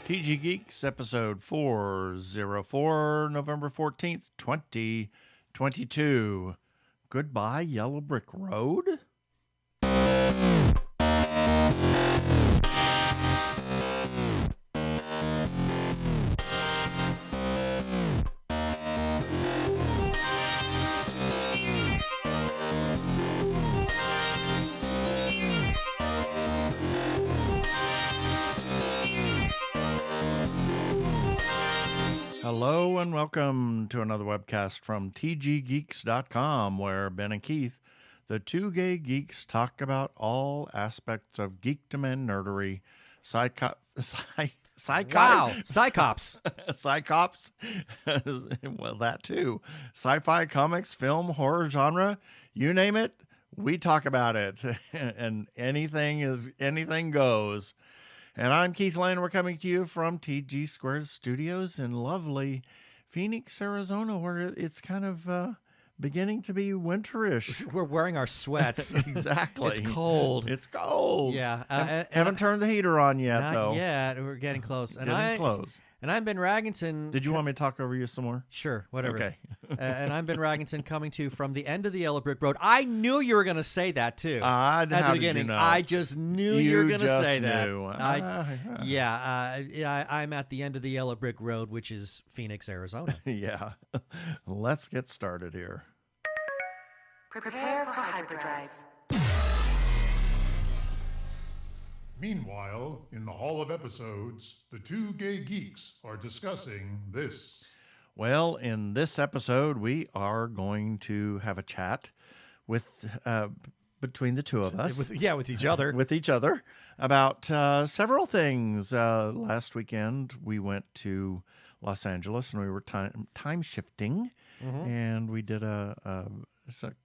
TG Geeks, episode 404, November 14th, 2022. Goodbye, Yellow Brick Road? Hello and welcome to another webcast from tggeeks.com, where Ben and Keith, the two gay geeks, talk about all aspects of geekdom and nerdery. Wow, Psychops. Psychops. Well, that too. Sci-fi, comics, film, horror genre, you name it, we talk about it. And anything goes. And I'm Keith Lane. We're coming to you from TG Squared Studios in lovely Phoenix, Arizona, where it's kind of beginning to be winterish. We're wearing our sweats. Exactly. It's cold. It's cold. Yeah. Haven't turned the heater on yet, though. Not yet. We're getting close. Close. And I'm Ben Raggington. Did you want me to talk over you some more? Sure, whatever. Okay. And I'm Ben Raggington coming to you from the end of the Yellow Brick Road. I knew you were going to say that, too. At the beginning. You know? I just knew you were going to say knew. that. I'm at the end of the Yellow Brick Road, which is Phoenix, Arizona. Yeah. Let's get started here. Prepare for hyperdrive. Meanwhile, in the Hall of Episodes, the two gay geeks are discussing this. Well, in this episode, we are going to have a chat with between the two of us. With each other. With each other about several things. Last weekend, we went to Los Angeles, and we were time shifting, and we did a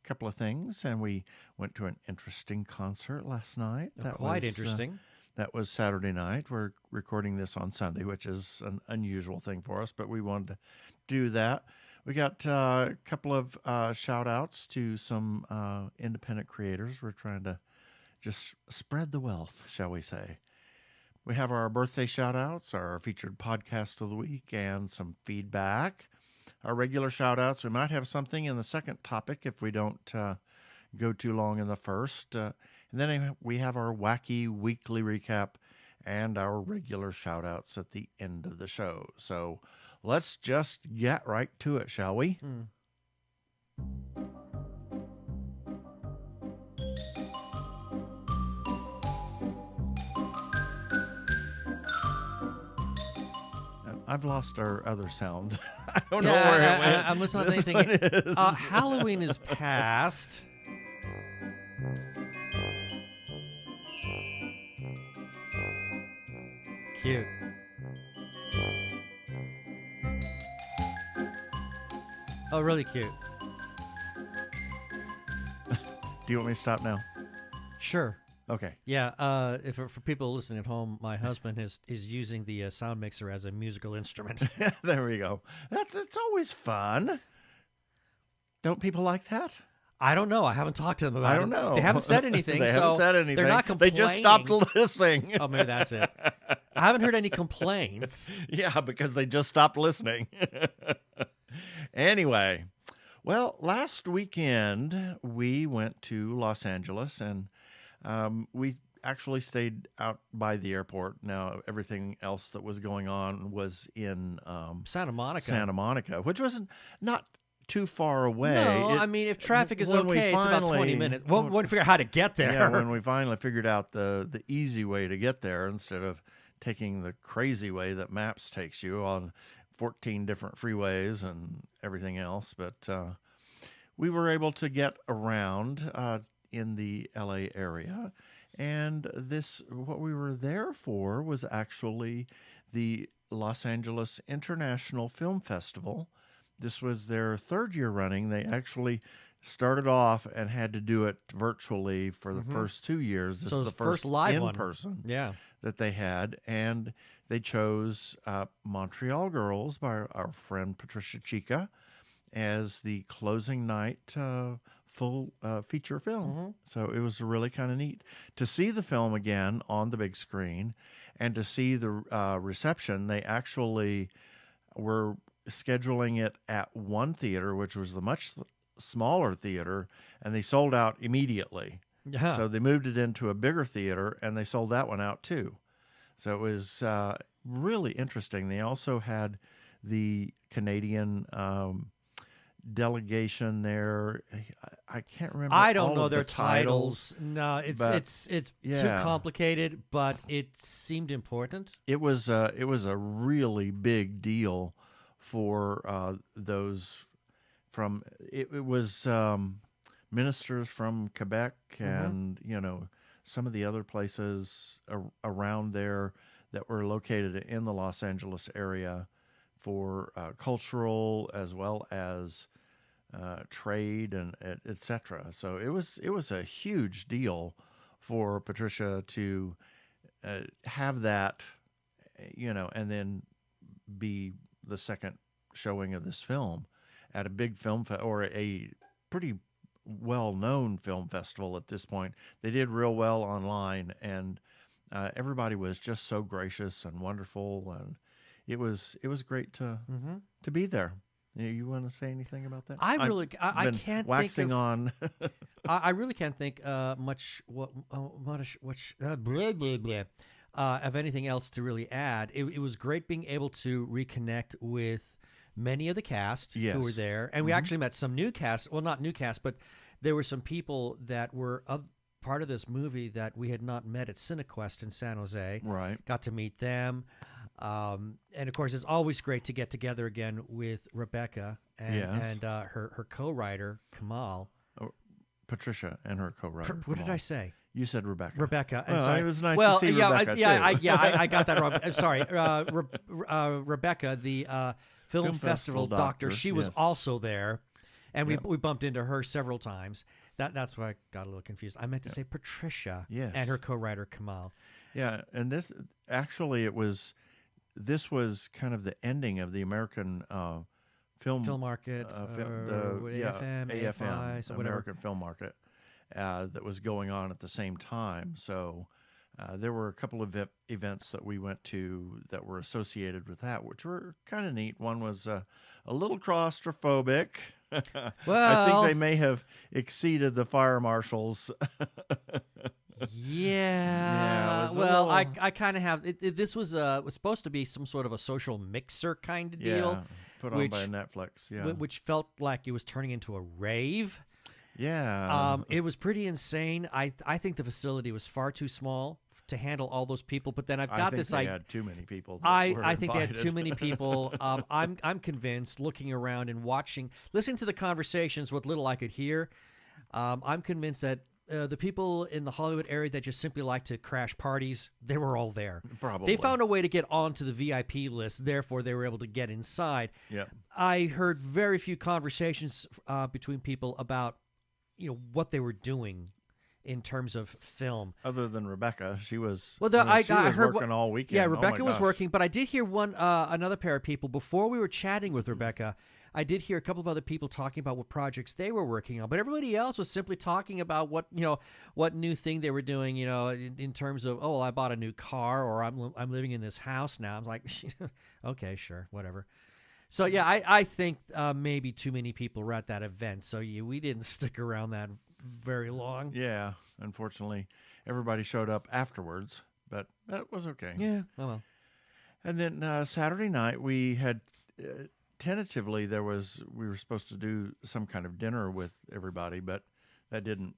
couple of things, and we went to an interesting concert last night. Quite interesting. That was Saturday night. We're recording this on Sunday, which is an unusual thing for us, but we wanted to do that. We got a couple of shout-outs to some independent creators. We're trying to just spread the wealth, shall we say. We have our birthday shout-outs, our featured podcast of the week, and some feedback. Our regular shout-outs, we might have something in the second topic if we don't go too long in the first. And then we have our wacky weekly recap and our regular shout-outs at the end of the show. So let's just get right to it, shall we? I've lost our other sound. I don't know where it went. I'm listening to anything. Halloween is past. Cute. Oh, really cute. Do you want me to stop now? Sure. Okay. Yeah. For people listening at home, my husband is using the sound mixer as a musical instrument. There we go. It's always fun. Don't people like that? I don't know. I haven't talked to them about it. I don't know. They haven't said anything. They're not complaining. They just stopped listening. Oh, maybe that's it. I haven't heard any complaints. Yeah, because they just stopped listening. Anyway, well, last weekend we went to Los Angeles, and we actually stayed out by the airport. Now, everything else that was going on was in Santa Monica, which was not too far away. No, I mean, if traffic is okay, it's about 20 minutes. When we figure out how to get there. Yeah, when we finally figured out the easy way to get there instead of taking the crazy way that Maps takes you on 14 different freeways and everything else. But we were able to get around in the LA area. And what we were there for was actually the Los Angeles International Film Festival. This was their third year running. They actually started off and had to do it virtually for the first 2 years. This is the first live in-person that they had. And they chose Montreal Girls by our friend Patricia Chica as the closing night full feature film. Mm-hmm. So it was really kind of neat to see the film again on the big screen and to see the reception. They actually were scheduling it at one theater, which was the much smaller theater, and they sold out immediately. Yeah. So they moved it into a bigger theater, and they sold that one out too. So it was really interesting. They also had the Canadian delegation there. I can't remember. I don't all know of their the titles. No, it's too complicated, but it seemed important. It was a really big deal for those from. It was ministers from Quebec and some of the other places around there that were located in the Los Angeles area for cultural as well as trade and et cetera. So it was a huge deal for Patricia to have that, and then be the second showing of this film at a big film or a pretty well-known film festival at this point. They did real well online, and everybody was just so gracious and wonderful, and it was great to be there. You want to say anything about that? I can't waxing think of, on. I really can't think much of anything else to really add. It was great being able to reconnect with many of the cast who were there, and we actually met some new cast. Well, not new cast, but there were some people that were part of this movie that we had not met at CineQuest in San Jose. Right. Got to meet them. And of course, it's always great to get together again with Rebecca and her co-writer Kamal. Patricia and her co-writer. What did I say? You said Rebecca. Rebecca. Well, sorry. It was nice to see Rebecca too. I got that wrong. I'm sorry. Rebecca, the film festival doctor. She was also there, and we bumped into her several times. That's why I got a little confused. I meant to say Patricia and her co-writer Kamal. Yeah, and this actually this was kind of the ending of the American film market, AFM, AFI, so whatever. American film market that was going on at the same time. So there were a couple of events that we went to that were associated with that, which were kind of neat. One was a little claustrophobic. Well, I think they may have exceeded the fire marshals. Well, I kind of have. This was supposed to be some sort of a social mixer kind of deal. Yeah, put on by Netflix. Yeah, which felt like it was turning into a rave. Yeah. It was pretty insane. I think the facility was far too small to handle all those people. But then I think they had too many people. I think they had too many people. I'm convinced, looking around and listening to the conversations, what little I could hear, I'm convinced that the people in the Hollywood area that just simply like to crash parties, they were all there. Probably. They found a way to get onto the VIP list, therefore they were able to get inside. Yeah. I heard very few conversations between people about what they were doing in terms of film. Other than Rebecca, she was. Well, I heard working all weekend. Yeah, Rebecca was working, but I did hear another pair of people before we were chatting with Rebecca. I did hear a couple of other people talking about what projects they were working on, but everybody else was simply talking about what new thing they were doing. In terms of, I bought a new car, or I'm living in this house now. I'm like, okay, sure, whatever. So yeah, I think maybe too many people were at that event, so we didn't stick around that very long. Yeah, unfortunately, everybody showed up afterwards, but that was okay. Yeah, oh well. And then Saturday night we had tentatively we were supposed to do some kind of dinner with everybody, but that didn't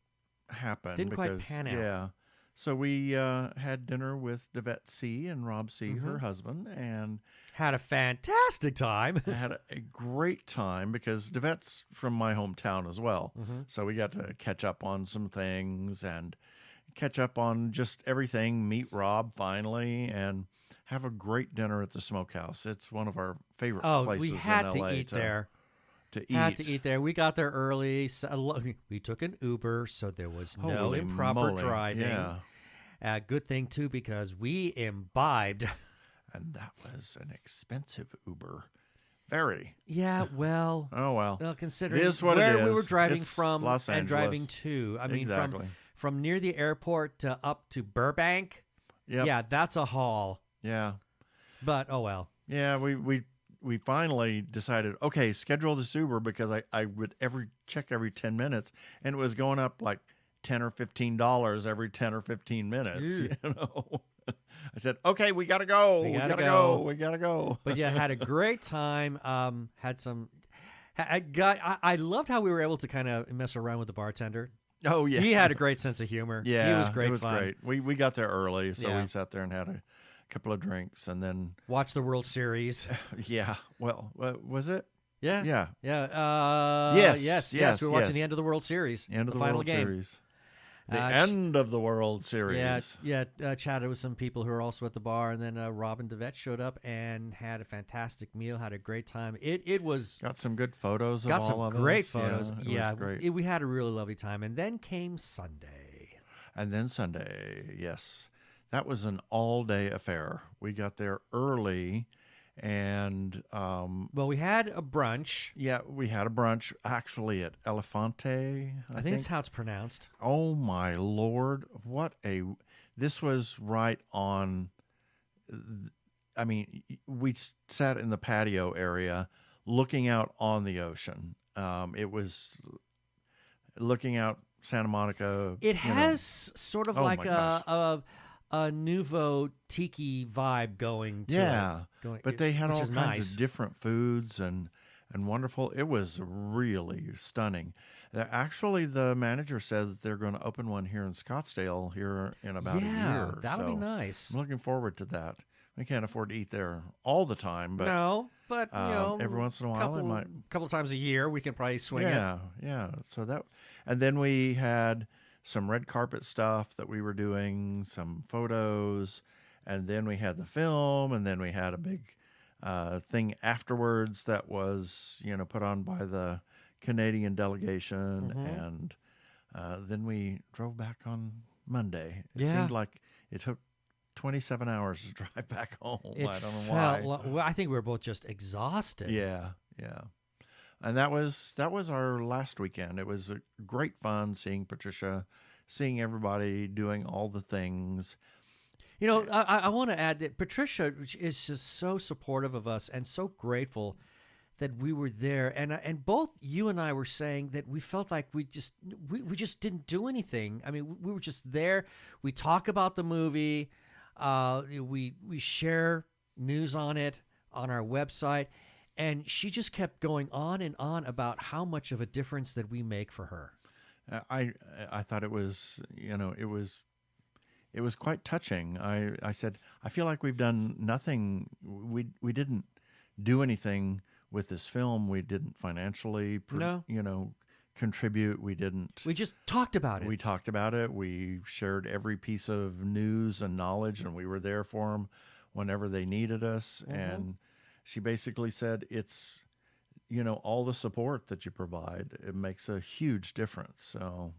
happen. Didn't quite pan out. Yeah. So we had dinner with DaVette See and Rob See, her husband, and had a fantastic time. Had a great time because DaVette's from my hometown as well. So we got to catch up on some things and catch up on just everything, meet Rob finally, and have a great dinner at the Smokehouse. It's one of our favorite places we had in LA to eat there. Had to eat there. We got there early. So we took an Uber, so there was no improper driving. Yeah. Good thing, too, because we imbibed. And that was an expensive Uber. Very. Yeah, well, Oh, well. considering It is what where it we were is. driving It's from Los and driving Angeles. to. I mean, Exactly. from near the airport up to Burbank. Yep. Yeah, that's a haul. Yeah. But oh well. Yeah, we finally decided, okay, schedule this Uber, because I would check every 10 minutes, and it was going up like $10 or $15 every 10 or 15 minutes. Ew. You know, I said, okay, we gotta go. We gotta go. We gotta go. But yeah, had a great time. Had some. I loved how we were able to kind of mess around with the bartender. Oh yeah, He had a great sense of humor. yeah, He was great It was fun. great. We got there early, so Yeah. we sat there and had a couple of drinks, and then Watch the World Series. yeah. Well, was it? Yeah. Yeah. Yeah. Yes, We were watching yes. the end of the World Series. End of the final World game. Series. The Uh, end of the World Series. Chatted with some people who were also at the bar, and then Rob and DaVette showed up and had a fantastic meal, had a great time. It was Got some good photos of got all some of great us. photos. Yeah, it was great. We had a really lovely time, and then came Sunday. And then Sunday, yes. That was an all-day affair. We got there early, and Well, we had a brunch. yeah, we had a brunch actually at Elefante. I think it's how it's pronounced. Oh my Lord, this was right on. I mean, we sat in the patio area, looking out on the ocean. It was looking out Santa Monica. It you has sort of Oh like my gosh. a nouveau tiki vibe going to Yeah, it. but they had which all is kinds nice. of different foods and wonderful. It was really stunning. Actually, the manager said that they're going to open one here in Scottsdale here in about a year. That'll be so nice. I'm looking forward to that. We can't afford to eat there all the time, but No, but you know, every once in a while it might. couple times a year we can probably swing it. Yeah. So and then we had some red carpet stuff that we were doing, some photos, and then we had the film, and then we had a big thing afterwards that was, put on by the Canadian delegation, and then we drove back on Monday. It seemed like it took 27 hours to drive back home. I don't know why. Well, I think we were both just exhausted. Yeah. And that was our last weekend. It was a great fun seeing Patricia, seeing everybody doing all the things. You know, I want to add that Patricia is just so supportive of us and so grateful that we were there. And both you and I were saying that we felt like we just didn't do anything. I mean, we were just there. We talk about the movie. We share news on it on our website. And she just kept going on and on about how much of a difference that we make for her. I thought it was, it was quite touching. I said, I feel like we've done nothing. We didn't do anything with this film. We didn't financially, contribute. We didn't. We just talked about it. We talked about it. We shared every piece of news and knowledge, and we were there for them whenever they needed us. And she basically said, it's, all the support that you provide, it makes a huge difference. So,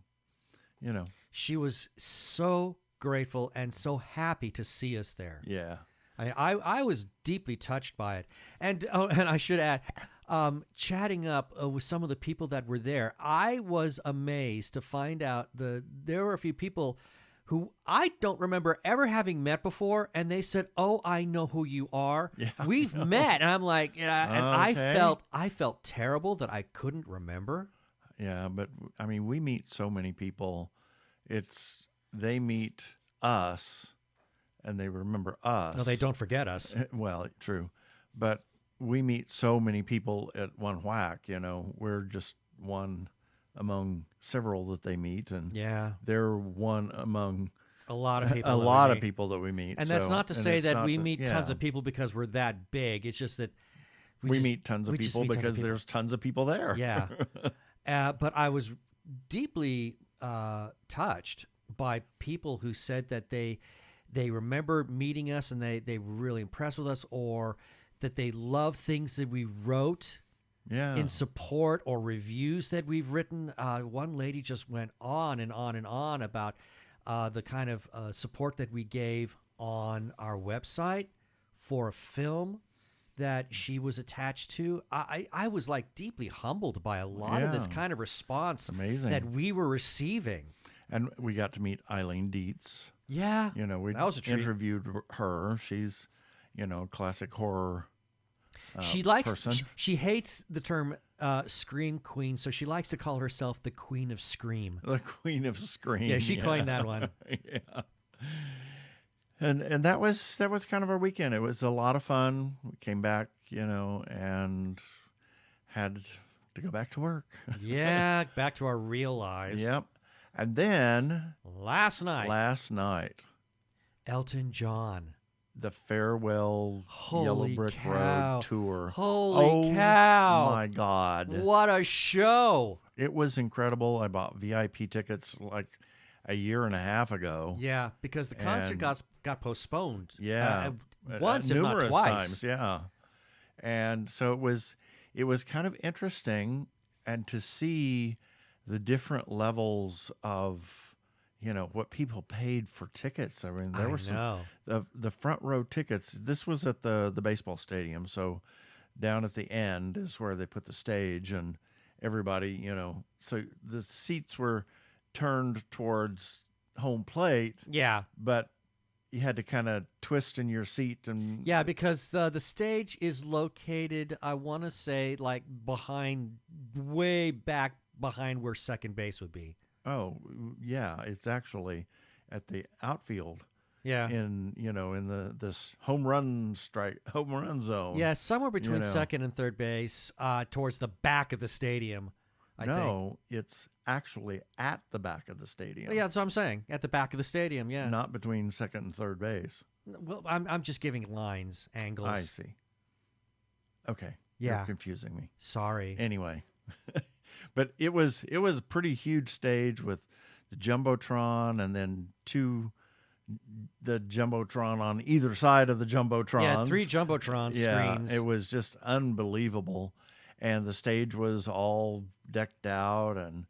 She was so grateful and so happy to see us there. Yeah. I was deeply touched by it. And I should add, chatting up with some of the people that were there, I was amazed to find out there were a few people who I don't remember ever having met before, and they said, "Oh, I know who you are. Yeah, We've met." And I'm like, and Okay. I felt terrible that I couldn't remember. Yeah, but I mean, we meet so many people. They meet us, and they remember us. No, they don't forget us. Well, true, but we meet so many people at one whack. We're just one among several that they meet, and Yeah. they're one among A lot of people. a that we lot of meet. people that we meet. And that's not to say it's that not we to- meet yeah. tons of people because we're that big. It's just that We meet tons of we just people meet tons of because people. there's tons of people there. Yeah. But I was deeply touched by people who said that they remember meeting us and they were really impressed with us, or that they love things that we wrote Yeah. in support or reviews that we've written. One lady just went on and on and on about the kind of support that we gave on our website for a film that she was attached to. I was like deeply humbled by a lot of this kind of response Amazing. that we were receiving. And we got to meet Eileen Dietz. Yeah. We that was a treat. interviewed her. She's, classic horror person. She hates the term Scream Queen, so she likes to call herself the Queen of Scream. The Queen of Scream. Yeah, she coined that one. Yeah. And that was kind of our weekend. It was a lot of fun. We came back, and had to go back to work. Yeah, back to our real lives. Yep. And then last night, Elton John, the farewell Holy Yellow Brick cow. Road tour. Holy cow! My God, what a show! It was incredible. I bought VIP tickets like a year and a half ago. Yeah, because the concert got postponed. Yeah, once if numerous not twice. Times, yeah, and so it was kind of interesting, and to see the different levels of what people paid for tickets. I mean, there were some the front row tickets. This was at the baseball stadium, so down at the end is where they put the stage, and everybody, so the seats were turned towards home plate. Yeah. But you had to kind of twist in your seat. And yeah, because the stage is located, I want to say, like way back behind where second base would be. Oh, yeah. It's actually at the outfield. Yeah. In this home run zone. Yeah, somewhere between second and third base, towards the back of the stadium. I think. It's actually at the back of the stadium. Yeah, that's what I'm saying. At the back of the stadium, yeah. Not between second and third base. Well, I'm just giving lines, angles. I see. Okay. Yeah. You're confusing me. Sorry. Anyway. But it was a pretty huge stage with the Jumbotron and then the Jumbotron on either side of the Jumbotrons. Yeah, 3 Jumbotron screens. It was just unbelievable. And the stage was all decked out, and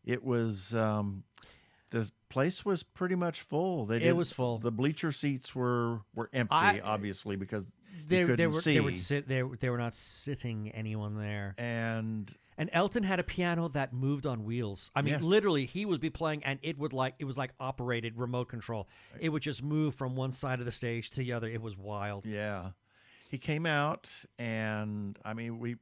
it was the place was pretty much full. It was full. The bleacher seats were empty, obviously, because you couldn't see. They were not sitting anyone there. And Elton had a piano that moved on wheels. I mean, literally, he would be playing, and it was like operated remote control. It would just move from one side of the stage to the other. It was wild. Yeah, he came out, and I mean,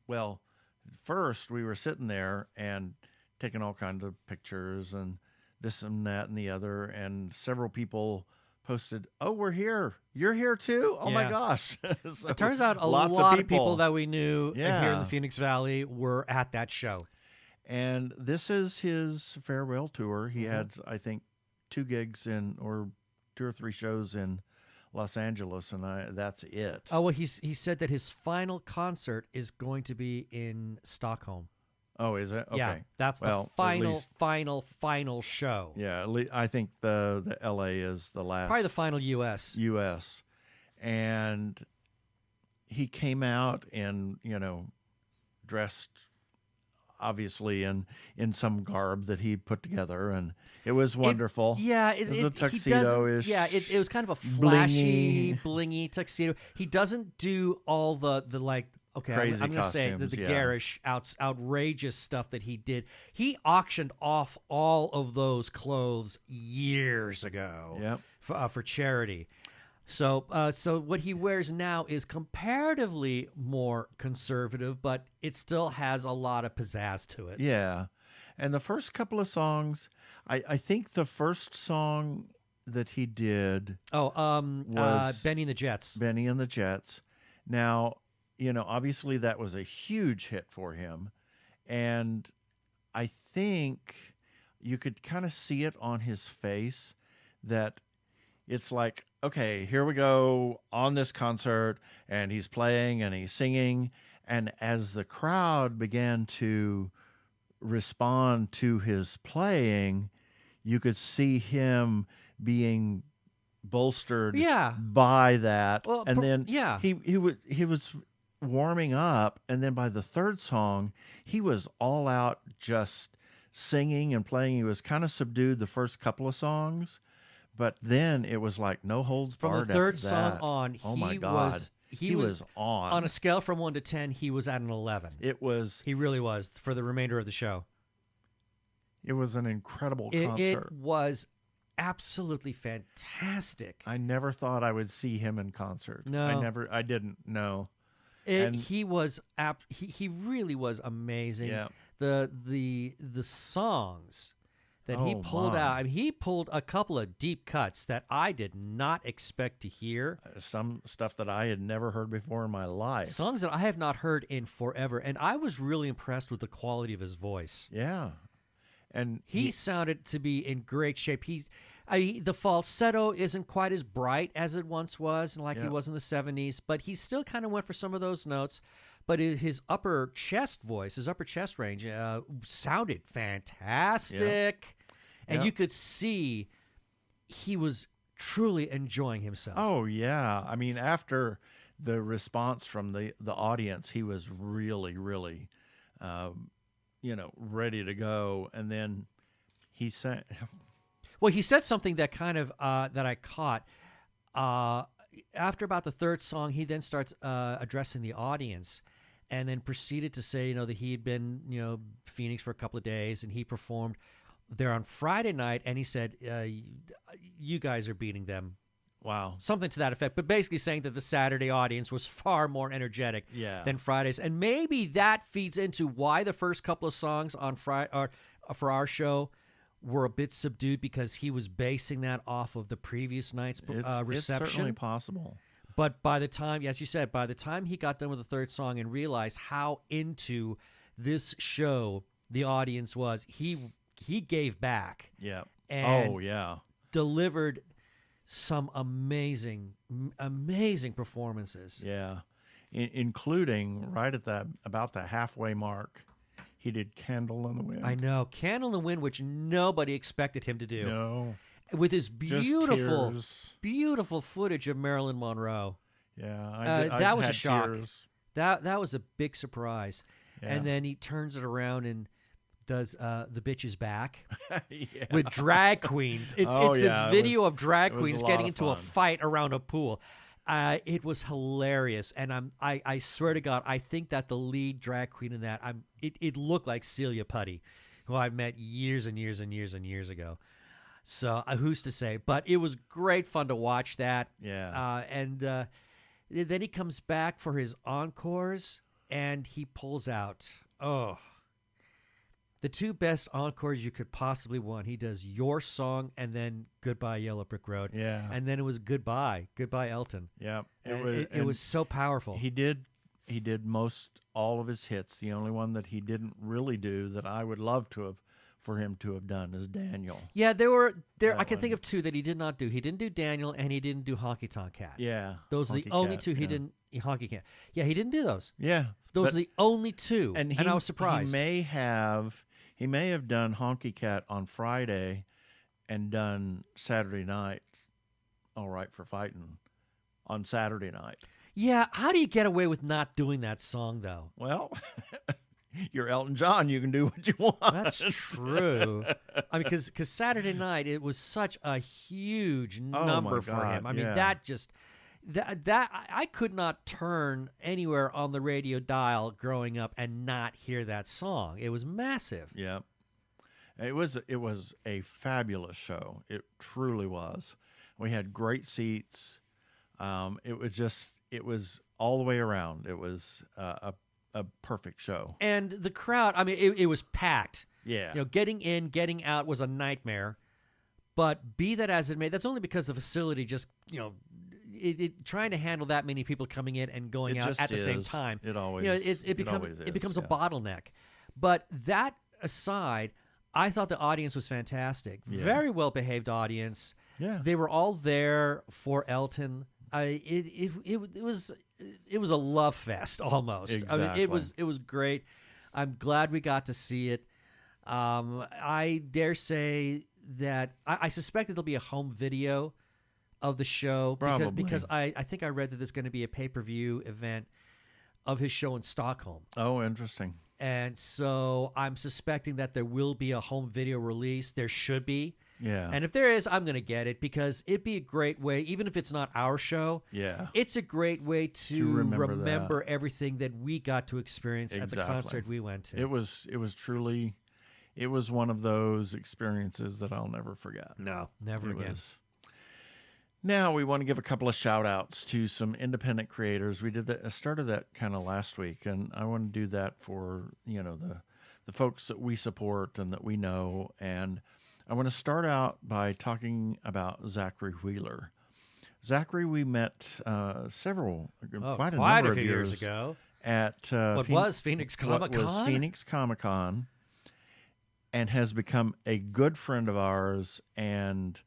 first we were sitting there and taking all kinds of pictures and this and that and the other, and several people posted, "Oh, we're here. You're here too? Oh my gosh." So it turns out a lot of people that we knew here in the Phoenix Valley were at that show. And this is his farewell tour. He had, I think, 2 gigs or 2 or 3 shows in Los Angeles, and that's it. Oh, well, he said that his final concert is going to be in Stockholm. Oh, is it? Okay. Yeah, that's the final show. Yeah, I think the LA is the last. Probably the final U.S. And he came out in, dressed obviously in some garb that he put together, and it was wonderful. It was a tuxedo-ish. It was kind of a flashy, blingy tuxedo. He doesn't do all the like. Okay, crazy I'm going to say the garish, outrageous stuff that he did. He auctioned off all of those clothes years ago for charity. So what he wears now is comparatively more conservative, but it still has a lot of pizzazz to it. Yeah. And the first couple of songs, I think the first song that he did was Benny and the Jets. Benny and the Jets. Now, obviously that was a huge hit for him. And I think you could kind of see it on his face that it's like, okay, here we go on this concert, and he's playing and he's singing. And as the crowd began to respond to his playing, you could see him being bolstered by that. Well, and then he was warming up, and then by the third song, he was all out just singing and playing. He was kind of subdued the first couple of songs, but then it was like no holds barred. From the third song on, oh my God, He was on a scale from 1 to 10. He was at an 11. He really was for the remainder of the show. It was an incredible concert. It was absolutely fantastic. I never thought I would see him in concert. No, I didn't know. He was he really was amazing. Yeah. The songs that he pulled out. I mean, he pulled a couple of deep cuts that I did not expect to hear. Some stuff that I had never heard before in my life. Songs that I have not heard in forever, and I was really impressed with the quality of his voice. Yeah. And he sounded to be in great shape. The falsetto isn't quite as bright as it once was, and like he was in the 70s, but he still kind of went for some of those notes. But his upper chest voice, his upper chest range, sounded fantastic. And you could see he was truly enjoying himself. Oh, yeah. I mean, after the response from the audience, he was really, really, ready to go. And then he said... Well, he said something that kind of that I caught. After about the third song, he then starts addressing the audience, and then proceeded to say, that he had been, Phoenix for a couple of days, and he performed there on Friday night, and he said, "You guys are beating them." Wow, something to that effect. But basically saying that the Saturday audience was far more energetic than Fridays, and maybe that feeds into why the first couple of songs on Friday for our show were a bit subdued, because he was basing that off of the previous night's reception. It's certainly possible. But by the time, as you said, by the time he got done with the third song and realized how into this show the audience was, he gave back. Yeah. And delivered some amazing performances. Yeah. Including right at about the halfway mark. He did Candle in the Wind. I know. Candle in the Wind, which nobody expected him to do. No. With his beautiful footage of Marilyn Monroe. Yeah. That was a shock. Tears. That was a big surprise. Yeah. And then he turns it around and does The Bitch Is Back with drag queens. It's this video of drag queens getting into a fight around a pool. It was hilarious, and I swear to God, I think that the lead drag queen in that, it looked like Celia Putty, who I met years and years and years and years ago. So who's to say? But it was great fun to watch that. Yeah. And then he comes back for his encores, and he pulls out the two best encores you could possibly want. He does Your Song and then Goodbye Yellow Brick Road. Yeah. And then it was Goodbye Elton. Yeah. It was so powerful. He did most all of his hits. The only one that he didn't really do that I would love for him to have done is Daniel. Yeah, I can think of two that he did not do. He didn't do Daniel, and he didn't do Honky Tonk Cat. Yeah. Those are the only two he didn't. Honky Cat. Yeah, he didn't do those. Yeah. Those are the only two. And I was surprised. He may have done Honky Cat on Friday and done Saturday Night, All Right for Fighting, on Saturday night. Yeah, how do you get away with not doing that song, though? Well, you're Elton John. You can do what you want. That's true. I mean, because Saturday night, it was such a huge number for him. I mean, that just... That I could not turn anywhere on the radio dial growing up and not hear that song. It was massive. Yeah, it was a fabulous show. It truly was. We had great seats. It was all the way around. It was a perfect show. And the crowd, I mean, it was packed. Yeah, getting in, getting out was a nightmare. But be that as it may, that's only because the facility just trying to handle that many people coming in and going out at the same time. It always it becomes a bottleneck. But that aside, I thought the audience was fantastic. Yeah. Very well behaved audience. Yeah, they were all there for Elton. It was a love fest almost. Exactly. I mean, it was great. I'm glad we got to see it. I dare say that I suspect that there'll be a home video of the show. Probably. Because I think I read that there's going to be a pay-per-view event of his show in Stockholm. Oh, interesting. And so I'm suspecting that there will be a home video release. There should be. Yeah. And if there is, I'm going to get it because it'd be a great way, even if it's not our show, Yeah. it's a great way to remember everything that we got to experience at the Exactly. concert we went to. It was truly, it was one of those experiences that I'll never forget. No, never It again. was. Now we want to give a couple of shout outs to some independent creators. We did that. I started that kind of last week, and I want to do that for, the folks that we support and that we know. And I want to start out by talking about Zachry Wheeler. Zachry, we met quite a number of years ago at was Phoenix Comic-Con? What was Phoenix Comic-Con, and has become a good friend of ours. And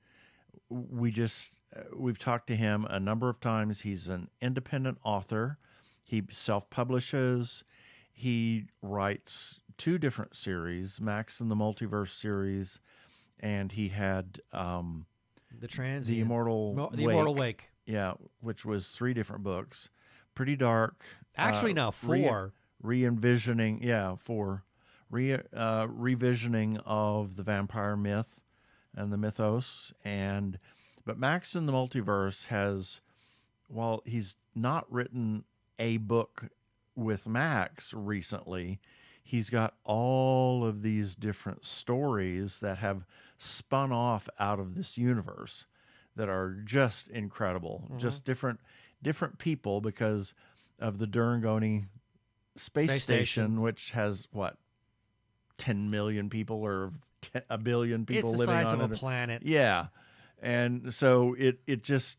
we've talked to him a number of times. He's an independent author. He self-publishes. He writes 2 different series, Max and the Multiverse Series, and he had the Immortal Wake. Yeah, which was 3 different books. Pretty dark. Actually, now 4. Re-envisioning, 4. Revisioning of the vampire myth and the mythos. But Max in the Multiverse has, while he's not written a book with Max recently, he's got all of these different stories that have spun off out of this universe that are just incredible. Mm-hmm. Just different people because of the Durangoni space station, which has, 10 million people or a billion people living on it. It's the size of a planet. Yeah. And so it just,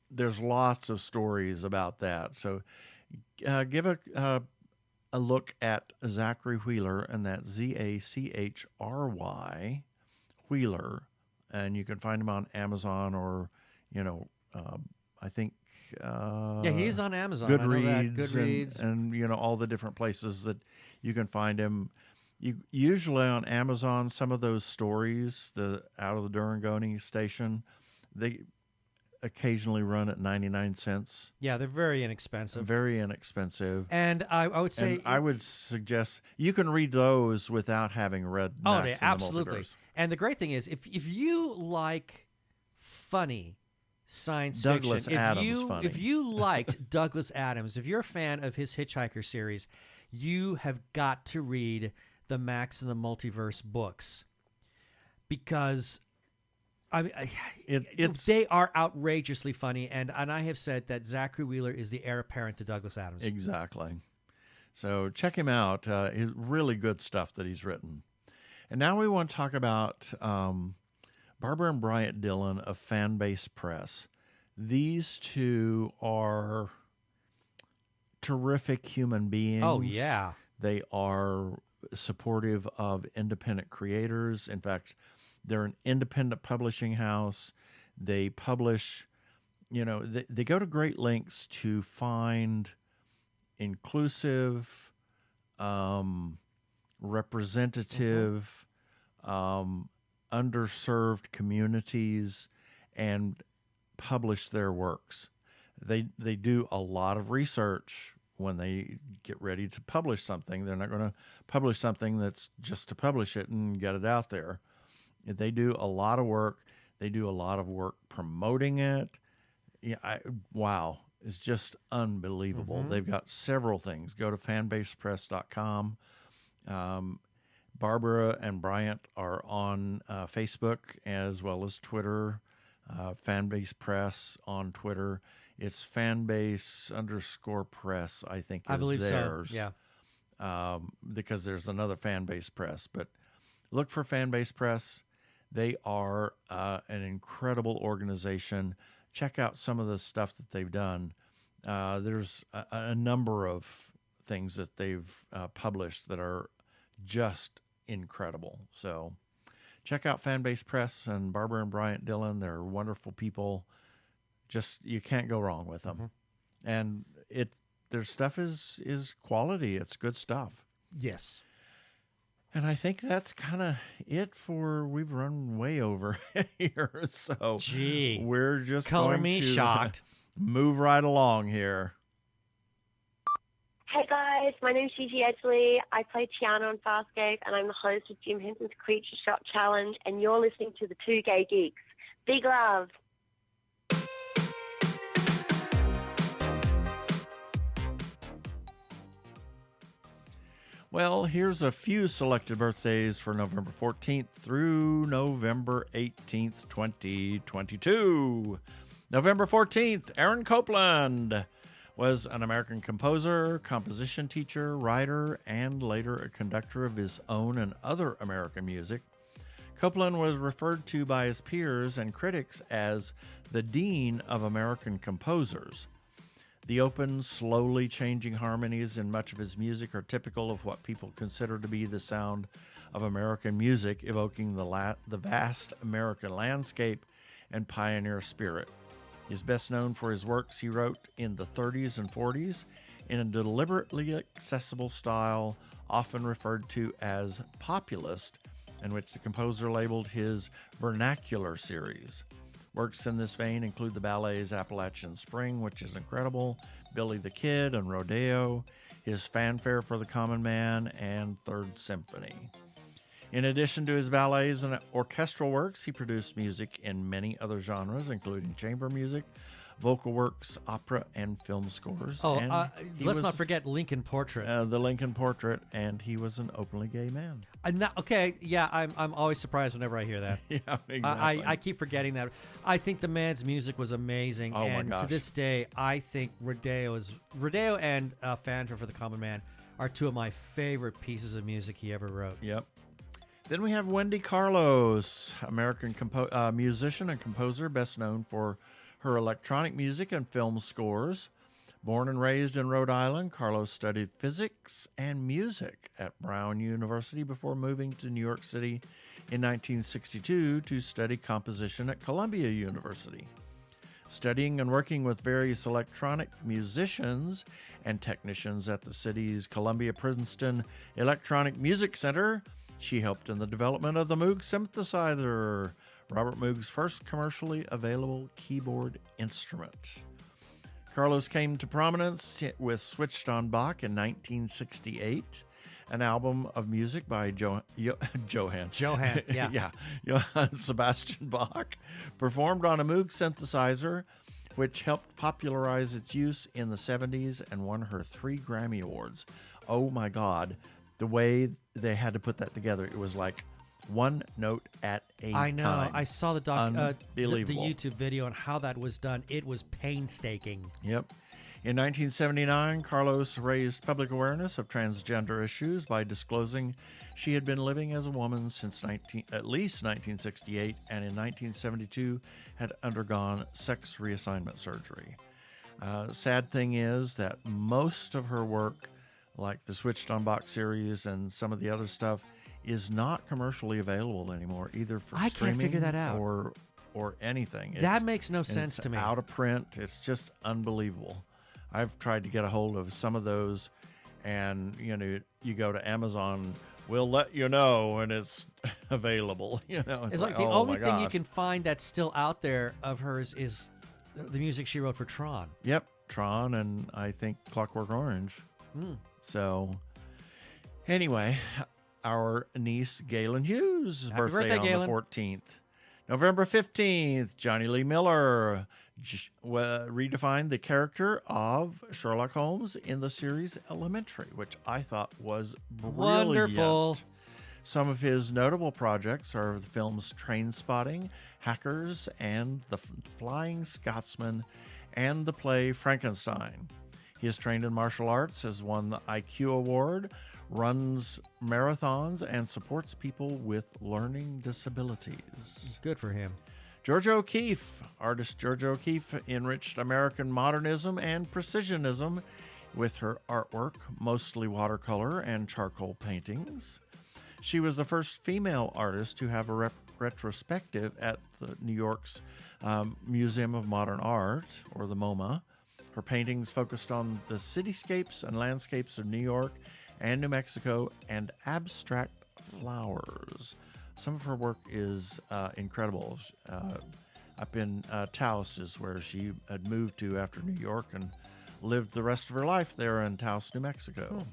there's lots of stories about that. So give a look at Zachry Wheeler, and that's Zachry Wheeler, and you can find him on Amazon or, I think he's on Amazon. Goodreads, and all the different places that you can find him. You usually on Amazon, some of those stories, out of the Durangoni station, they occasionally run at 99 cents. Yeah, they're very inexpensive. Very inexpensive. And I would say, I would suggest you can read those without having read Max and absolutely. The Multiverse. And the great thing is, if you like funny science Douglas fiction, Adams funny. if you liked Douglas Adams, if you're a fan of his Hitchhiker series, you have got to read the Max and the Multiverse books, because they are outrageously funny, and I have said that Zachry Wheeler is the heir apparent to Douglas Adams. Exactly. So check him out. His really good stuff that he's written. And now we want to talk about Barbra and Bryant Dillon of Fanbase Press. These 2 are terrific human beings. Oh, yeah. They are supportive of independent creators. In fact, they're an independent publishing house. They publish, they go to great lengths to find inclusive, representative, underserved communities and publish their works. They do a lot of research when they get ready to publish something. They're not going to publish something that's just to publish it and get it out there. They do a lot of work. They do a lot of work promoting it. Wow. It's just unbelievable. Mm-hmm. They've got several things. Go to fanbasepress.com. Barbra and Bryant are on Facebook as well as Twitter. Fanbase Press on Twitter. It's fanbase_press, I think, I believe theirs. So. Yeah. Because there's another Fanbase Press. But look for Fanbase Press. They are an incredible organization. Check out some of the stuff that they've done. There's a number of things that they've published that are just incredible. So check out Fanbase Press and Barbra and Bryant Dillon. They're wonderful people. Just, you can't go wrong with them. Mm-hmm. And their stuff is quality. It's good stuff. Yes. And I think that's kind of it for, we've run way over here. So we're just color going me to shocked. Move right along here. Hey guys, my name's Gigi Edgley. I play Tiana on Farscape, and I'm the host of Jim Henson's Creature Shot Challenge, and you're listening to the Two Gay Geeks. Big love. Well, here's a few selected birthdays for November 14th through November 18th, 2022. November 14th, Aaron Copland was an American composer, composition teacher, writer, and later a conductor of his own and other American music. Copland was referred to by his peers and critics as the Dean of American Composers. The open, slowly changing harmonies in much of his music are typical of what people consider to be the sound of American music, evoking the vast American landscape and pioneer spirit. He is best known for his works he wrote in the 30s and 40s in a deliberately accessible style, often referred to as populist, in which the composer labeled his vernacular series. Works in this vein include the ballets Appalachian Spring, which is incredible, Billy the Kid and Rodeo, his Fanfare for the Common Man, and Third Symphony. In addition to his ballets and orchestral works, he produced music in many other genres, including chamber music, vocal works, opera, and film scores. Let's not forget Lincoln Portrait. The Lincoln Portrait, and he was an openly gay man. I'm always surprised whenever I hear that. Yeah, exactly. I keep forgetting that. I think the man's music was amazing, and my gosh. to this day, I think Rodeo and Fanfare for the Common Man are two of my favorite pieces of music he ever wrote. Yep. Then we have Wendy Carlos, American musician and composer, best known for her electronic music and film scores. Born and raised in Rhode Island, Carlos studied physics and music at Brown University before moving to New York City in 1962 to study composition at Columbia University. Studying and working with various electronic musicians and technicians at the city's Columbia-Princeton Electronic Music Center, she helped in the development of the Moog synthesizer, Robert Moog's first commercially available keyboard instrument. Carlos came to prominence with Switched on Bach in 1968, an album of music by Johann Sebastian Bach, performed on a Moog synthesizer, which helped popularize its use in the 70s and won her 3 Grammy Awards. Oh my God, the way they had to put that together, it was like one note at a time. I know. I saw the Unbelievable. the YouTube video on how that was done. It was painstaking. Yep. In 1979, Carlos raised public awareness of transgender issues by disclosing she had been living as a woman since at least 1968, and in 1972 had undergone sex reassignment surgery. Sad thing is that most of her work, like the Switched on Bach series and some of the other stuff, is not commercially available anymore, either for I streaming can't figure that out. or anything. That makes no sense to me. Out of print. It's just unbelievable. I've tried to get a hold of some of those, and you go to Amazon, we'll let you know, and it's available. It's like the only thing you can find that's still out there of hers is the music she wrote for Tron. Yep, Tron, and I think Clockwork Orange. So, anyway, our niece Galen Hughes' birthday on Galen. the 14th. November 15th, Johnny Lee Miller redefined the character of Sherlock Holmes in the series Elementary, which I thought was brilliant. Wonderful. Some of his notable projects are the films Trainspotting, Hackers, and The Flying Scotsman, and the play Frankenstein. He is trained in martial arts, has won the IQ Award, runs marathons, and supports people with learning disabilities. Good for him. Georgia O'Keeffe. Artist Georgia O'Keeffe enriched American modernism and precisionism with her artwork, mostly watercolor and charcoal paintings. She was the first female artist to have a retrospective at the New York's Museum of Modern Art, or the MoMA. Her paintings focused on the cityscapes and landscapes of New York and New Mexico and abstract flowers. Some of her work is incredible. Up in Taos is where she had moved to after New York and lived the rest of her life there in Taos, New Mexico.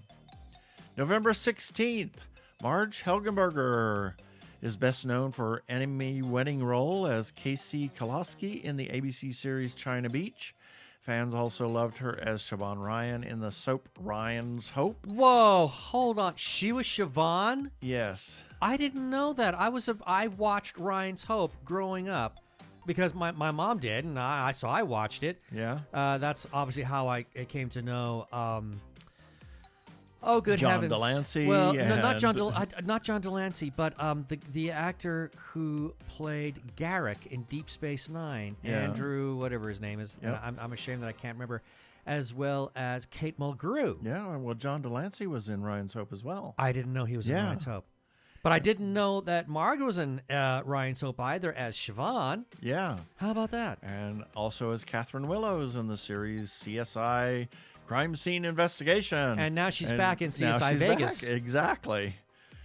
November 16th, Marge Helgenberger is best known for her Emmy-winning role as Casey Koloski in the ABC series China Beach. Fans also loved her as Siobhan Ryan in the soap Ryan's Hope. Whoa, hold on. She was Siobhan? Yes. I didn't know that. I watched Ryan's Hope growing up because my mom did, and I watched it. Yeah. That's obviously how I came to know. Oh, good John heavens! Delancey. Well, no, not John Delancey, but the actor who played Garrick in Deep Space Nine, Andrew, whatever his name is. Yep. I'm ashamed that I can't remember, as well as Kate Mulgrew. Yeah, well, John Delancey was in Ryan's Hope as well. I didn't know he was in Ryan's Hope. But I didn't know that Margaret was in Ryan's Hope either as Siobhan. Yeah. How about that? And also as Catherine Willows in the series CSI Crime Scene Investigation. And now she's back in CSI Vegas. Back. Exactly.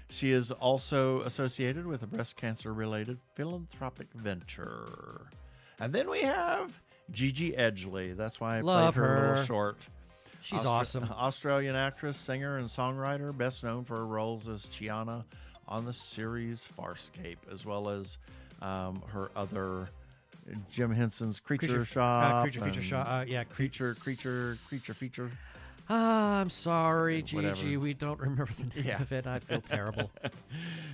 She is also associated with a breast cancer-related philanthropic venture. And then we have Gigi Edgley. That's why I Love played her a her. little short. She's awesome. Australian actress, singer, and songwriter, best known for her roles as Chiana on the series Farscape, as well as her other Jim Henson's Creature Shop. Creature Feature Shop. Creature Feature. I'm sorry, Gigi. Whatever. We don't remember the name of it. I feel terrible.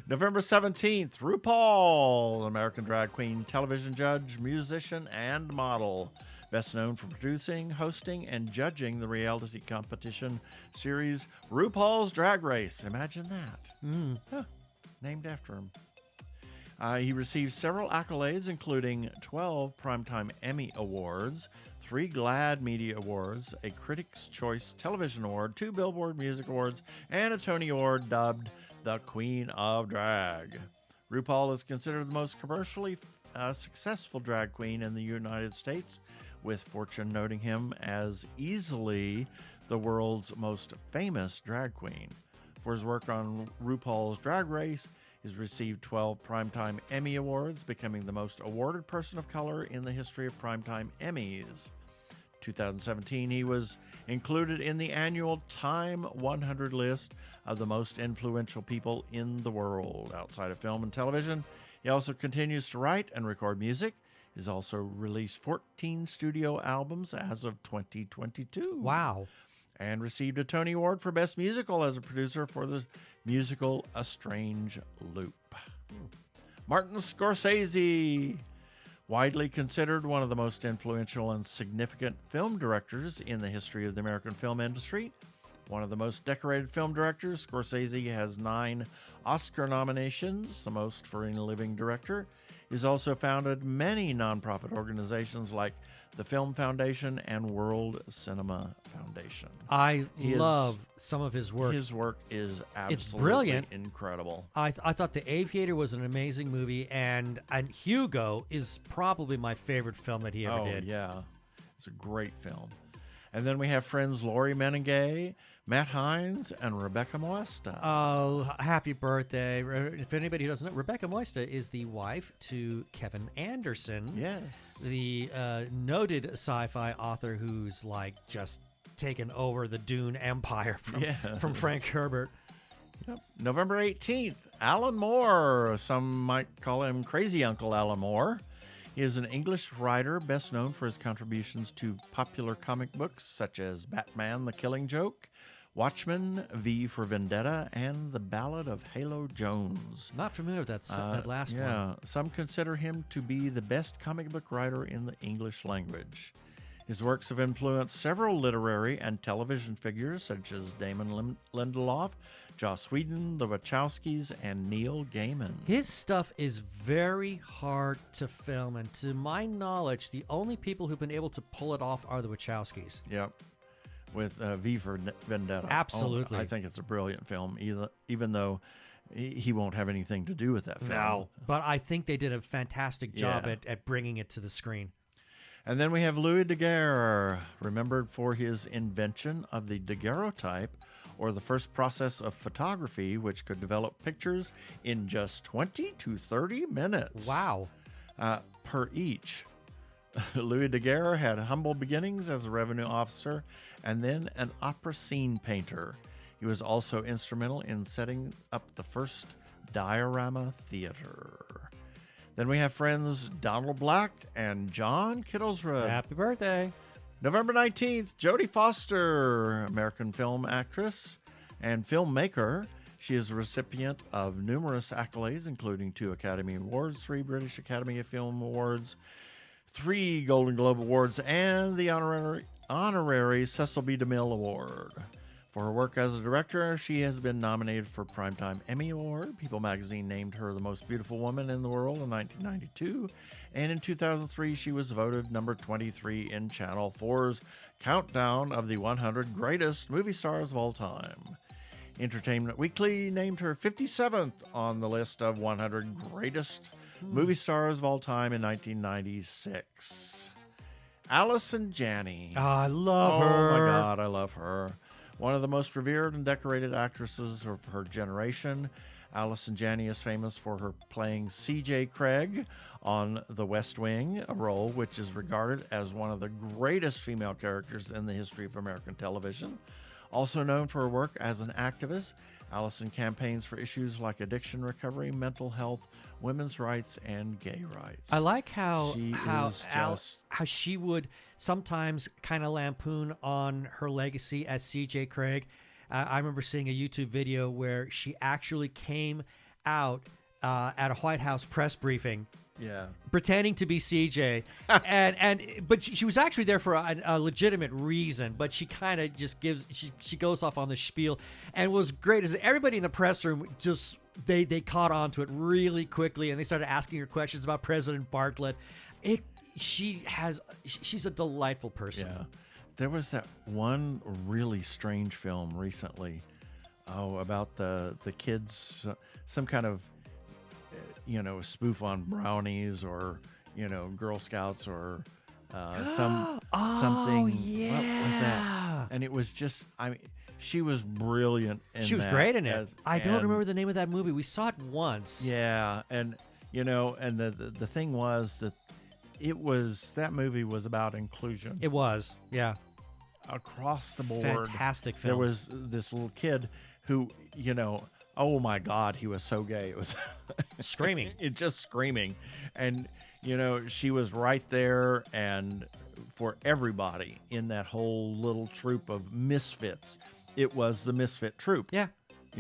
November 17th, RuPaul, American drag queen, television judge, musician, and model. Best known for producing, hosting, and judging the reality competition series RuPaul's Drag Race. Imagine that. Huh. Named after him. He received several accolades, including 12 Primetime Emmy Awards, 3 GLAAD Media Awards, a Critics' Choice Television Award, 2 Billboard Music Awards, and a Tony Award dubbed the Queen of Drag. RuPaul is considered the most commercially successful drag queen in the United States, with Fortune noting him as easily the world's most famous drag queen. For his work on RuPaul's Drag Race, he's received 12 Primetime Emmy Awards, becoming the most awarded person of color in the history of Primetime Emmys. 2017, he was included in the annual Time 100 list of the most influential people in the world. Outside of film and television, he also continues to write and record music. He's also released 14 studio albums as of 2022. Wow. And received a Tony Award for Best Musical as a producer for the musical A Strange Loop. Martin Scorsese, widely considered one of the most influential and significant film directors in the history of the American film industry. One of the most decorated film directors, Scorsese has 9 Oscar nominations, the most for any living director. He's also founded many nonprofit organizations like the Film Foundation and World Cinema Foundation. I love some of his work. His work is absolutely brilliant. Incredible. I thought The Aviator was an amazing movie, and Hugo is probably my favorite film that he ever did. Yeah. It's a great film. And then we have friends Laurie Menengay, Matt Hines, and Rebecca Moesta. Oh, happy birthday. If anybody doesn't know, Rebecca Moesta is the wife to Kevin Anderson. Yes. The noted sci-fi author who's like just taken over the Dune empire from Frank Herbert. Yep. November 18th, Alan Moore. Some might call him Crazy Uncle Alan Moore. He is an English writer best known for his contributions to popular comic books such as Batman the Killing Joke, Watchmen, V for Vendetta, and The Ballad of Halo Jones. Not familiar with that last one. Yeah, some consider him to be the best comic book writer in the English language. His works have influenced several literary and television figures such as Damon Lindelof, Joss Whedon, the Wachowskis, and Neil Gaiman. His stuff is very hard to film, and to my knowledge, the only people who've been able to pull it off are the Wachowskis. Yep. With V for Vendetta. Absolutely. I think it's a brilliant film, even though he won't have anything to do with that film. No, but I think they did a fantastic job at bringing it to the screen. And then we have Louis Daguerre, remembered for his invention of the daguerreotype, or the first process of photography, which could develop pictures in just 20 to 30 minutes. Wow. Per each. Louis Daguerre had humble beginnings as a revenue officer and then an opera scene painter. He was also instrumental in setting up the first diorama theater. Then we have friends Donald Black and John Kittlesworth. Happy birthday. November 19th, Jodie Foster, American film actress and filmmaker. She is a recipient of numerous accolades, including 2 Academy Awards, 3 British Academy of Film Awards, 3 Golden Globe Awards, and the honorary Cecil B. DeMille Award. For her work as a director, she has been nominated for Primetime Emmy Award. People magazine named her the most beautiful woman in the world in 1992. And in 2003, she was voted number 23 in Channel 4's countdown of the 100 greatest movie stars of all time. Entertainment Weekly named her 57th on the list of 100 greatest movie stars of all time in 1996. Allison Janney. Oh, I love her. Oh my God, I love her. One of the most revered and decorated actresses of her generation, Allison Janney is famous for her playing C.J. Craig on The West Wing, a role which is regarded as one of the greatest female characters in the history of American television. Also known for her work as an activist, Allison campaigns for issues like addiction recovery, mental health, women's rights, and gay rights. I like how she would sometimes kind of lampoon on her legacy as C.J. Craig. I remember seeing a YouTube video where she actually came out at a White House press briefing. Yeah, pretending to be CJ, but she was actually there for a legitimate reason. But she kind of just she goes off on the spiel, and what was great is that everybody in the press room just they caught on to it really quickly, and they started asking her questions about President Bartlett. She's a delightful person. Yeah, there was that one really strange film recently, about the kids, some kind of spoof on brownies or, Girl Scouts or something. Yeah. What was that? And it was just, she was brilliant in that. She was great in it. I don't remember the name of that movie. We saw it once. Yeah. And, and the thing was that that movie was about inclusion. It was. Yeah. Across the board. Fantastic film. There was this little kid who, oh my God, he was so gay. It was screaming. Just screaming. And, she was right there, and for everybody in that whole little troop of misfits, it was the misfit troop. Yeah.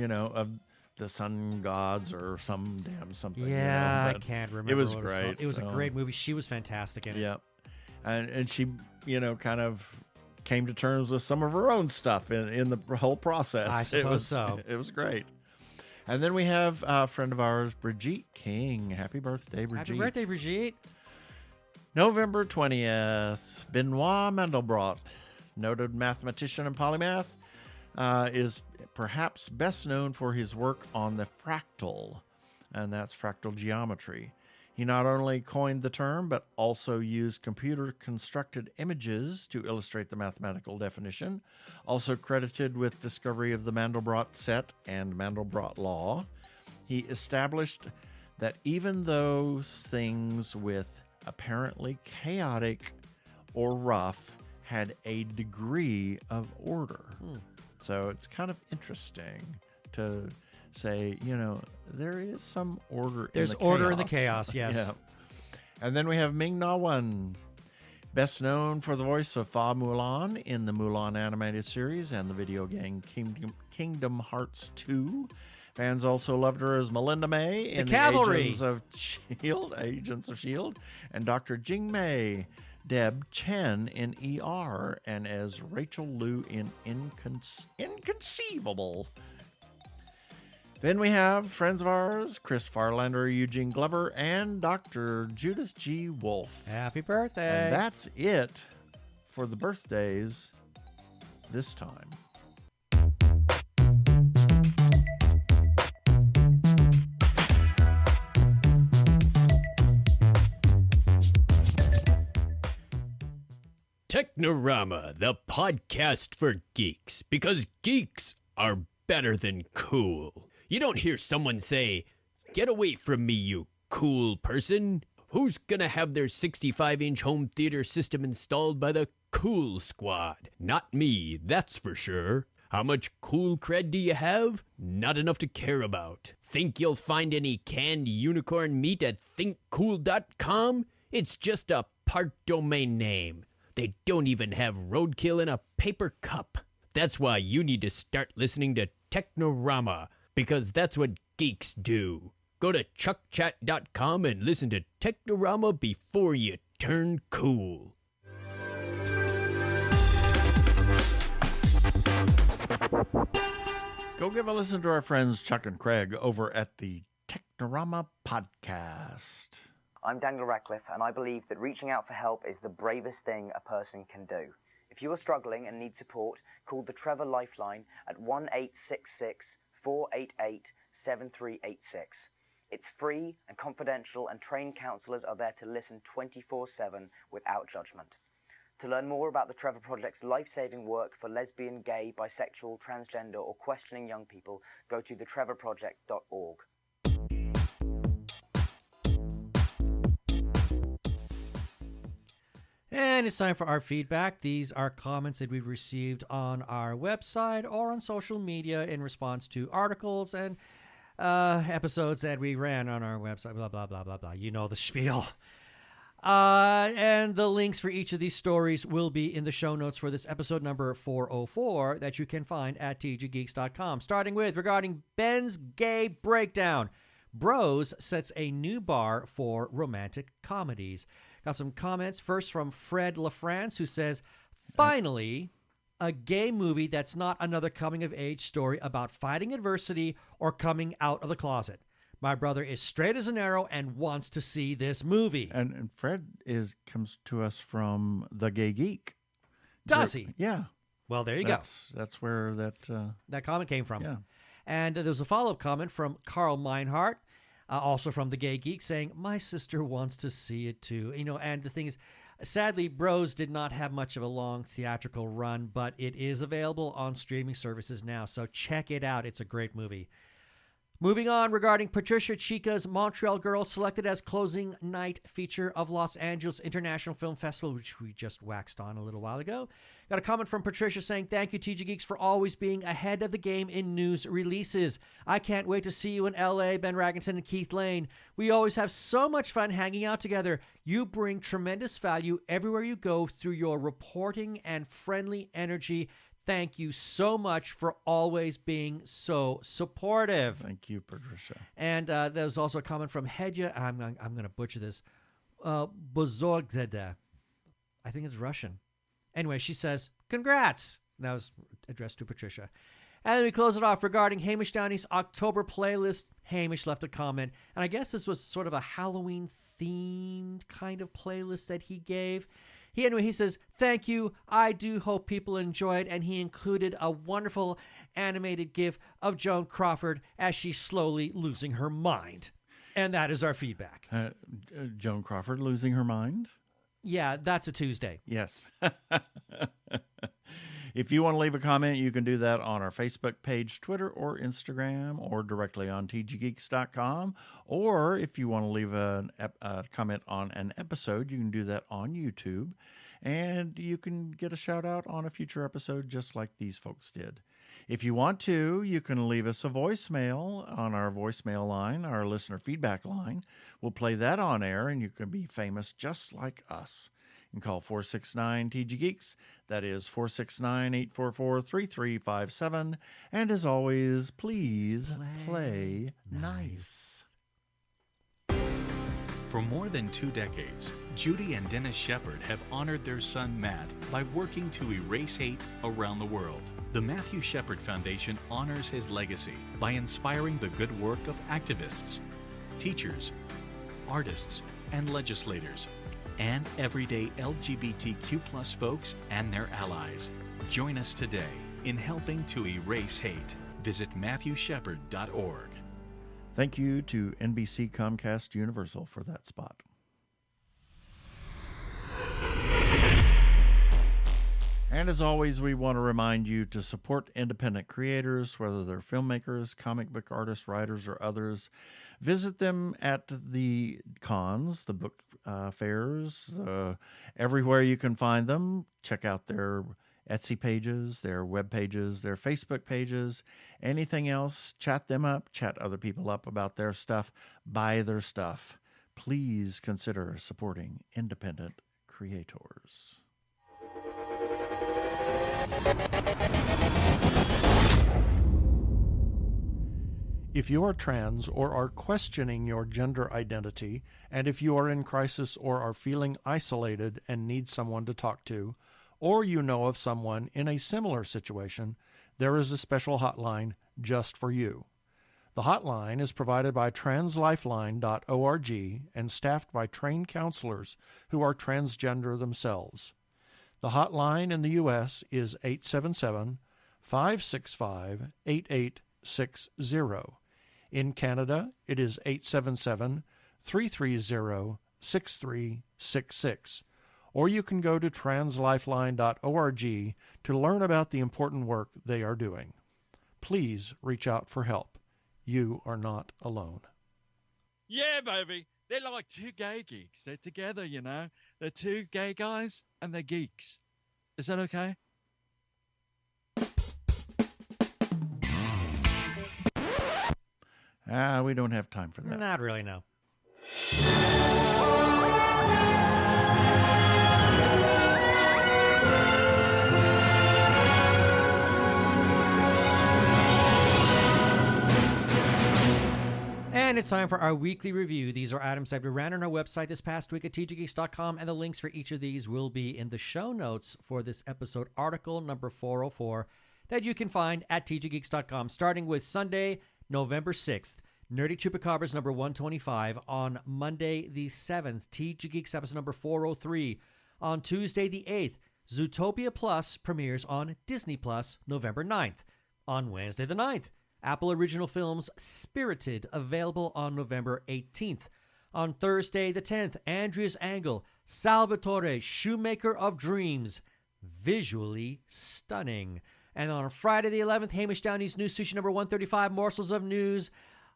Of the sun gods or some damn something. Yeah, I can't remember. It was great. It was a great movie. She was fantastic in it. Yeah. And she, kind of came to terms with some of her own stuff in the whole process. I suppose so. It was great. And then we have a friend of ours, Brigitte King. Happy birthday, Brigitte. Happy birthday, Brigitte. November 20th, Benoit Mandelbrot, noted mathematician and polymath, is perhaps best known for his work on the fractal, and that's fractal geometry. He not only coined the term, but also used computer-constructed images to illustrate the mathematical definition, also credited with discovery of the Mandelbrot set and Mandelbrot law. He established that even those things with apparently chaotic or rough had a degree of order. So it's kind of interesting to say, there is some order in the chaos. There's order in the chaos, yes. Yeah. And then we have Ming-Na Wen, best known for the voice of Fa Mulan in the Mulan animated series and the video game Kingdom Hearts 2. Fans also loved her as Melinda May in the Agents of S.H.I.E.L.D., and Dr. Jing Mei, Deb Chen in ER, and as Rachel Liu in Inconceivable. Then we have friends of ours, Chris Farlander, Eugene Glover, and Dr. Judith G. Wolfe. Happy birthday. And that's it for the birthdays this time. Technorama, the podcast for geeks, because geeks are better than cool. You don't hear someone say, "Get away from me, you cool person." Who's gonna have their 65-inch home theater system installed by the Cool Squad? Not me, that's for sure. How much cool cred do you have? Not enough to care about. Think you'll find any canned unicorn meat at thinkcool.com? It's just a part domain name. They don't even have roadkill in a paper cup. That's why you need to start listening to Technorama, because that's what geeks do. Go to chuckchat.com and listen to Technorama before you turn cool. Go give a listen to our friends Chuck and Craig over at the Technorama podcast. I'm Daniel Radcliffe, and I believe that reaching out for help is the bravest thing a person can do. If you are struggling and need support, call the Trevor Lifeline at 1-866-488-7386. It's free and confidential, and trained counselors are there to listen 24/7 without judgment. To learn more about the Trevor Project's life-saving work for lesbian, gay, bisexual, transgender, or questioning young people, go to thetrevorproject.org. And it's time for our feedback. These are comments that we've received on our website or on social media in response to articles and episodes that we ran on our website, blah, blah, blah, blah, blah. You know the spiel. And the links for each of these stories will be in the show notes for this episode number 404 that you can find at tggeeks.com. Starting with, regarding Ben's gay breakdown, Bros sets a new bar for romantic comedies. Got some comments first from Fred LaFrance, who says, finally, a gay movie that's not another coming-of-age story about fighting adversity or coming out of the closet. My brother is straight as an arrow and wants to see this movie. And Fred comes to us from The Gay Geek. Does he? Yeah. Well, there you go. That's where that comment came from. Yeah. And there was a follow-up comment from Carl Meinhardt, also from The Gay Geek, saying, my sister wants to see it too. You know, and the thing is, sadly, Bros did not have much of a long theatrical run, but it is available on streaming services now, so check it out. It's a great movie. Moving on, regarding Patricia Chica's Montreal Girls, selected as closing night feature of Los Angeles International Film Festival, which we just waxed on a little while ago. Got a comment from Patricia saying, thank you, TG Geeks, for always being ahead of the game in news releases. I can't wait to see you in LA, Ben Raginson and Keith Lane. We always have so much fun hanging out together. You bring tremendous value everywhere you go through your reporting and friendly energy. Thank you so much for always being so supportive. Thank you, Patricia. And there was also a comment from Hedya. I'm going to butcher this. Bozorgzada. I think it's Russian. Anyway, she says, congrats. And that was addressed to Patricia. And then we close it off regarding Hamish Downey's October playlist. Hamish left a comment. And I guess this was sort of a Halloween-themed kind of playlist that he gave. He says, thank you. I do hope people enjoy it. And he included a wonderful animated gif of Joan Crawford as she's slowly losing her mind. And that is our feedback. Joan Crawford losing her mind? Yeah, that's a Tuesday. Yes. If you want to leave a comment, you can do that on our Facebook page, Twitter, or Instagram, or directly on tggeeks.com. Or if you want to leave a comment on an episode, you can do that on YouTube. And you can get a shout out on a future episode just like these folks did. If you want to, you can leave us a voicemail on our voicemail line, our listener feedback line. We'll play that on air, and you can be famous just like us. You can call 469-TG-GEEKS. That is 469-844-3357. And as always, please play nice. For more than 2 decades, Judy and Dennis Shepard have honored their son Matt by working to erase hate around the world. The Matthew Shepard Foundation honors his legacy by inspiring the good work of activists, teachers, artists, and legislators, and everyday LGBTQ+ folks and their allies. Join us today in helping to erase hate. Visit MatthewShepard.org. Thank you to NBC Comcast Universal for that spot. And as always, we want to remind you to support independent creators, whether they're filmmakers, comic book artists, writers, or others. Visit them at the cons, the book fairs, everywhere you can find them. Check out their Etsy pages, their web pages, their Facebook pages, anything else. Chat them up, chat other people up about their stuff, buy their stuff. Please consider supporting independent creators. If you are trans or are questioning your gender identity, and if you are in crisis or are feeling isolated and need someone to talk to, or you know of someone in a similar situation, there is a special hotline just for you. The hotline is provided by translifeline.org and staffed by trained counselors who are transgender themselves. The hotline in the U.S. is 877-565-8860. In Canada, it is 877-330-6366. Or you can go to translifeline.org to learn about the important work they are doing. Please reach out for help. You are not alone. Yeah, baby. They're like two gay geeks. They're together, you know. They're two gay guys and they're geeks. Is that okay? We don't have time for that. Not really, no. And it's time for our weekly review. These are items that we ran on our website this past week at tggeeks.com, and the links for each of these will be in the show notes for this episode, article number 404, that you can find at tggeeks.com, starting with Sunday, November 6th, Nerdy Chupacabras number 125. On Monday the 7th, TG Geeks episode number 403. On Tuesday the 8th, Zootopia Plus premieres on Disney Plus November 9th. On Wednesday the 9th, Apple Original Films Spirited, available on November 18th. On Thursday the 10th, Andrea's Angle, Salvatore, Shoemaker of Dreams, visually stunning. And on Friday the 11th, Hamish Downey's new sushi number 135, Morsels of News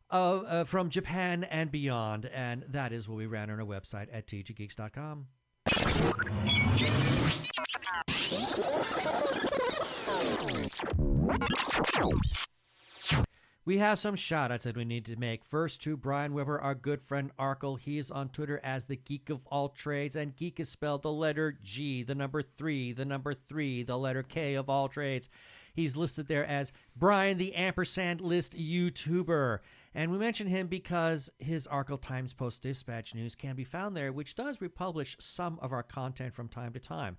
from Japan and beyond. And that is what we ran on our website at tggeeks.com. We have some shout-outs that we need to make. First to Brian Weber, our good friend Arkle. He is on Twitter as the Geek of All Trades, and geek is spelled the letter G, the number 3, the number 3, the letter K of all trades. He's listed there as Brian the Ampersand List YouTuber. And we mention him because his Arkle Times Post-Dispatch news can be found there, which does republish some of our content from time to time.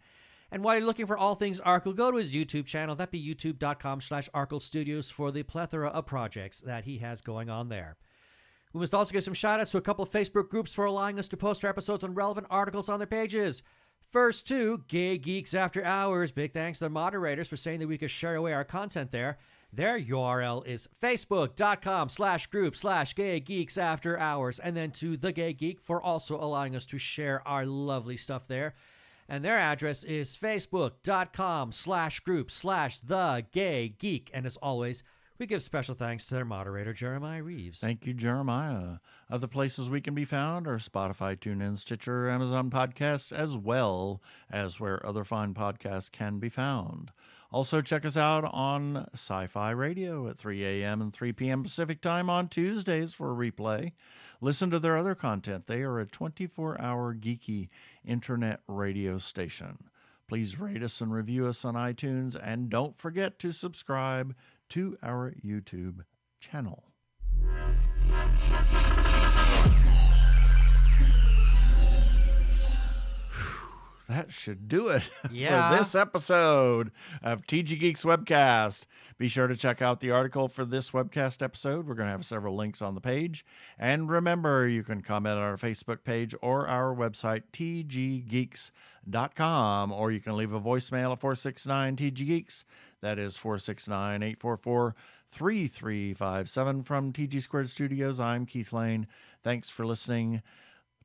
And while you're looking for all things Arkle, go to his YouTube channel. That'd be youtube.com/Arkle Studios for the plethora of projects that he has going on there. We must also give some shout-outs to a couple of Facebook groups for allowing us to post our episodes and relevant articles on their pages. First, Two Gay Geeks After Hours. Big thanks to the moderators for saying that we could share away our content there. Their URL is facebook.com/group/Gay Geeks After Hours. And then to The Gay Geek for also allowing us to share our lovely stuff there. And their address is facebook.com/group/The Gay Geek. And as always, we give special thanks to their moderator, Jeremiah Reeves. Thank you, Jeremiah. Other places we can be found are Spotify, TuneIn, Stitcher, Amazon Podcasts, as well as where other fine podcasts can be found. Also, check us out on Sci-Fi Radio at 3 a.m. and 3 p.m. Pacific Time on Tuesdays for a replay. Listen to their other content. They are a 24-hour geeky internet radio station. Please rate us and review us on iTunes, and don't forget to subscribe to our YouTube channel. That should do it for this episode of TG Geeks Webcast. Be sure to check out the article for this webcast episode. We're going to have several links on the page. And remember, you can comment on our Facebook page or our website, tggeeks.com, or you can leave a voicemail at 469-TG-GEEKS. That is 469-844-3357 from TG Squared Studios. I'm Keith Lane. Thanks for listening.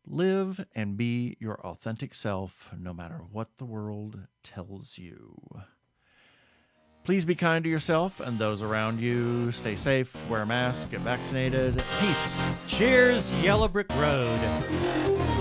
Live and be your authentic self, no matter what the world tells you. Please be kind to yourself and those around you. Stay safe, wear a mask, get vaccinated. Peace. Cheers, Yellow Brick Road.